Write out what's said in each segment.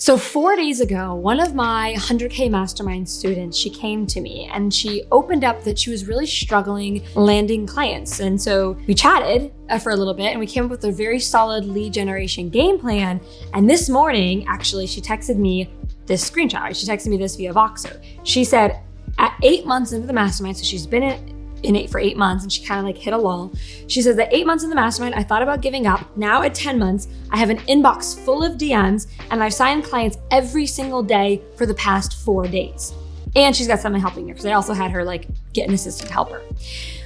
So 4 days ago, one of my 100K Mastermind students, she came to me and she opened up that she was really struggling landing clients. And so we chatted for a little bit and we came up with a very solid lead generation game plan. And this morning, actually, she texted me this screenshot. She texted me this via Voxer. She said, at 8 months into the Mastermind, so she's been in it for 8 months and she kind of like hit a lull. She says that 8 months in the Mastermind, I thought about giving up. Now at 10 months, I have an inbox full of DMs and I've signed clients every single day for the past 4 days. And she's got someone helping her because I also had her like get an assistant to help her.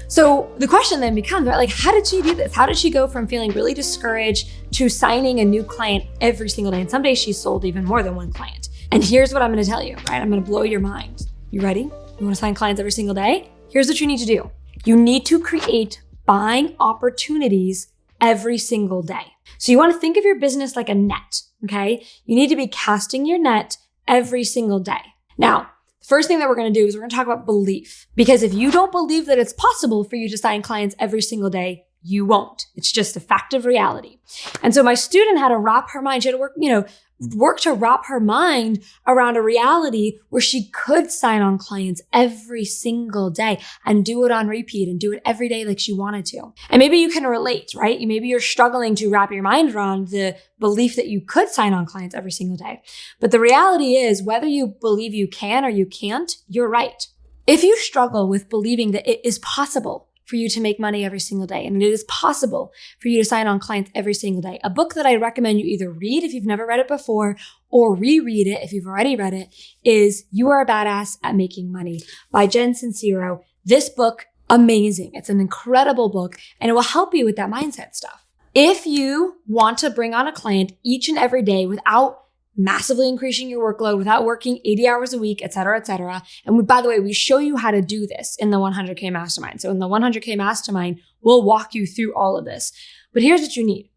So the question then becomes, right, like, how did she do this? How did she go from feeling really discouraged to signing a new client every single day? And some days she sold even more than one client. And here's what I'm going to tell you, right? I'm going to blow your mind. You ready? You want to sign clients every single day? Here's what you need to do. You need to create buying opportunities every single day. So you want to think of your business like a net, okay? You need to be casting your net every single day. Now, the first thing that we're going to do is we're going to talk about belief. Because if you don't believe that it's possible for you to sign clients every single day, you won't. It's just a fact of reality. And so my student had to wrap her mind, she had to work to wrap her mind around a reality where she could sign on clients every single day and do it on repeat and do it every day like she wanted to. And maybe you can relate, right? Maybe you're struggling to wrap your mind around the belief that you could sign on clients every single day. But the reality is, whether you believe you can or you can't, you're right. If you struggle with believing that it is possible for you to make money every single day, and it is possible for you to sign on clients every single day, a book that I recommend you either read if you've never read it before or reread it if you've already read it is You Are a Badass at Making Money by Jen Sincero. This book, amazing. It's an incredible book and it will help you with that mindset stuff. If you want to bring on a client each and every day without massively increasing your workload, without working 80 hours a week, et cetera, et cetera. And by the way, we show you how to do this in the 100K Mastermind. So in the 100K Mastermind, we'll walk you through all of this. But here's what you need.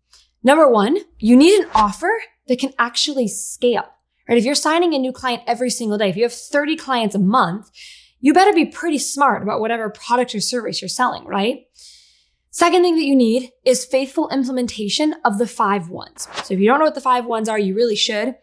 Number one, you need an offer that can actually scale, right? If you're signing a new client every single day, if you have 30 clients a month, you better be pretty smart about whatever product or service you're selling, right? Second thing that you need is faithful implementation of the 5 whys. So if you don't know what the 5 whys are, you really should.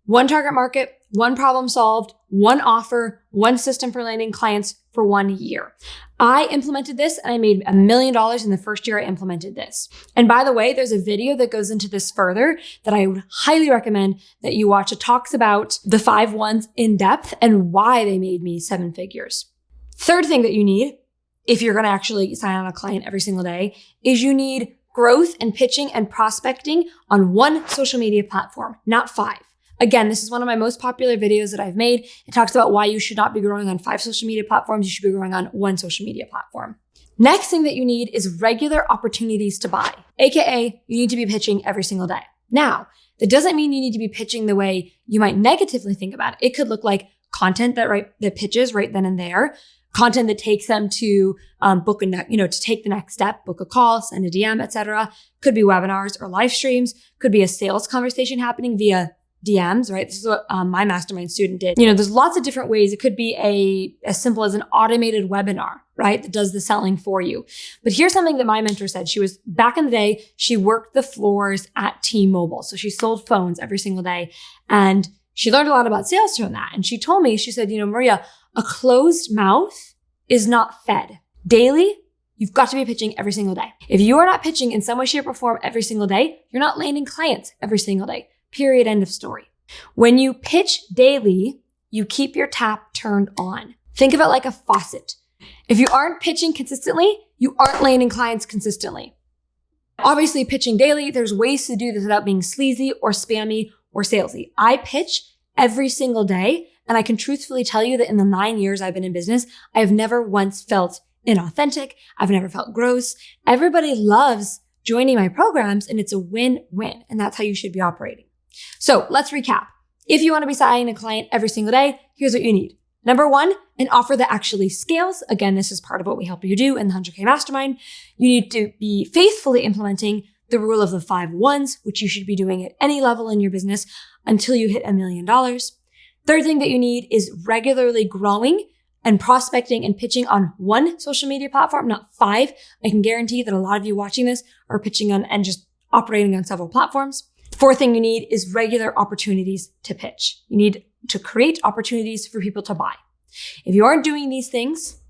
1 target market, 1 problem solved, 1 offer, 1 system for landing clients for 1 year. I implemented this and I made $1 million in the first year I implemented this. And by the way, there's a video that goes into this further that I would highly recommend that you watch. It talks about the 5 whys in depth and why they made me 7 figures. Third thing that you need, if you're going to actually sign on a client every single day, is you need growth and pitching and prospecting on 1 social media platform, not 5. Again, this is one of my most popular videos that I've made. It talks about why you should not be growing on 5 social media platforms. You should be growing on 1 social media platform. Next thing that you need is regular opportunities to buy, AKA you need to be pitching every single day. Now, that doesn't mean you need to be pitching the way you might negatively think about it. It could look like content that pitches right then and there, content that takes them to to take the next step, book a call, send a DM, etc. Could be webinars or live streams. Could be a sales conversation happening via DMs, right? This is what my Mastermind student did. There's lots of different ways. It could be as simple as an automated webinar, right? That does the selling for you. But here's something that my mentor said. She was back in the day, she worked the floors at T-Mobile. So she sold phones every single day and she learned a lot about sales from that. And she told me, she said, Maria, a closed mouth is not fed. Daily, you've got to be pitching every single day. If you are not pitching in some way, shape, or form every single day, you're not landing clients every single day. Period. End of story. When you pitch daily, you keep your tap turned on. Think of it like a faucet. If you aren't pitching consistently, you aren't landing clients consistently. Obviously, pitching daily, there's ways to do this without being sleazy or spammy or salesy. I pitch every single day, and I can truthfully tell you that in the 9 years I've been in business, I have never once felt inauthentic. I've never felt gross. Everybody loves joining my programs, and it's a win-win, and that's how you should be operating. So let's recap. If you want to be signing a client every single day, here's what you need. Number 1, an offer that actually scales. Again, this is part of what we help you do in the 100K Mastermind. You need to be faithfully implementing the rule of the 5 whys, which you should be doing at any level in your business until you hit $1 million. Third thing that you need is regularly growing and prospecting and pitching on 1 social media platform, not 5. I can guarantee that a lot of you watching this are pitching on and just operating on several platforms. Fourth thing you need is regular opportunities to pitch. You need to create opportunities for people to buy. If you aren't doing these things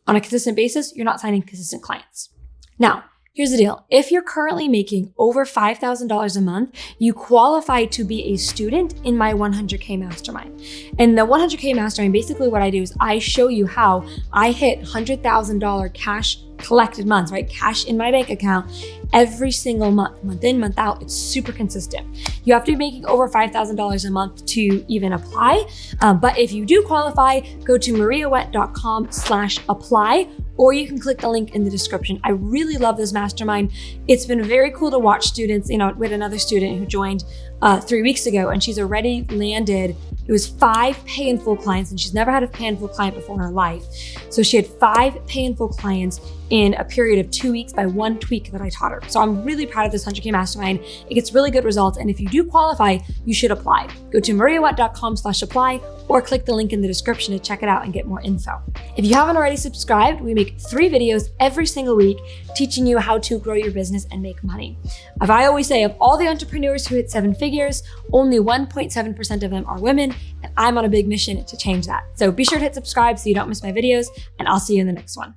on a consistent basis, you're not signing consistent clients. Now, here's the deal. If you're currently making over $5,000 a month, you qualify to be a student in my 100K Mastermind. And the 100K Mastermind, basically what I do is I show you how I hit $100,000 cash collected months, right? Cash in my bank account every single month, month in, month out. It's super consistent. You have to be making over $5,000 a month to even apply. But if you do qualify, go to mariawendt.com/apply, or you can click the link in the description. I really love this mastermind. It's been very cool to watch students. We had another student who joined 3 weeks ago, and she's already landed, it was 5 pay in full clients, and she's never had a pay in full client before in her life. So she had 5 pay in full clients in a period of 2 weeks by one tweak that I taught her. So I'm really proud of this 100K Mastermind. It gets really good results. And if you do qualify, you should apply. Go to mariawendt.com/apply or click the link in the description to check it out and get more info. If you haven't already subscribed, we make 3 videos every single week teaching you how to grow your business and make money. As I always say, of all the entrepreneurs who hit 7 figures, only 1.7% of them are women. And I'm on a big mission to change that. So be sure to hit subscribe so you don't miss my videos, and I'll see you in the next one.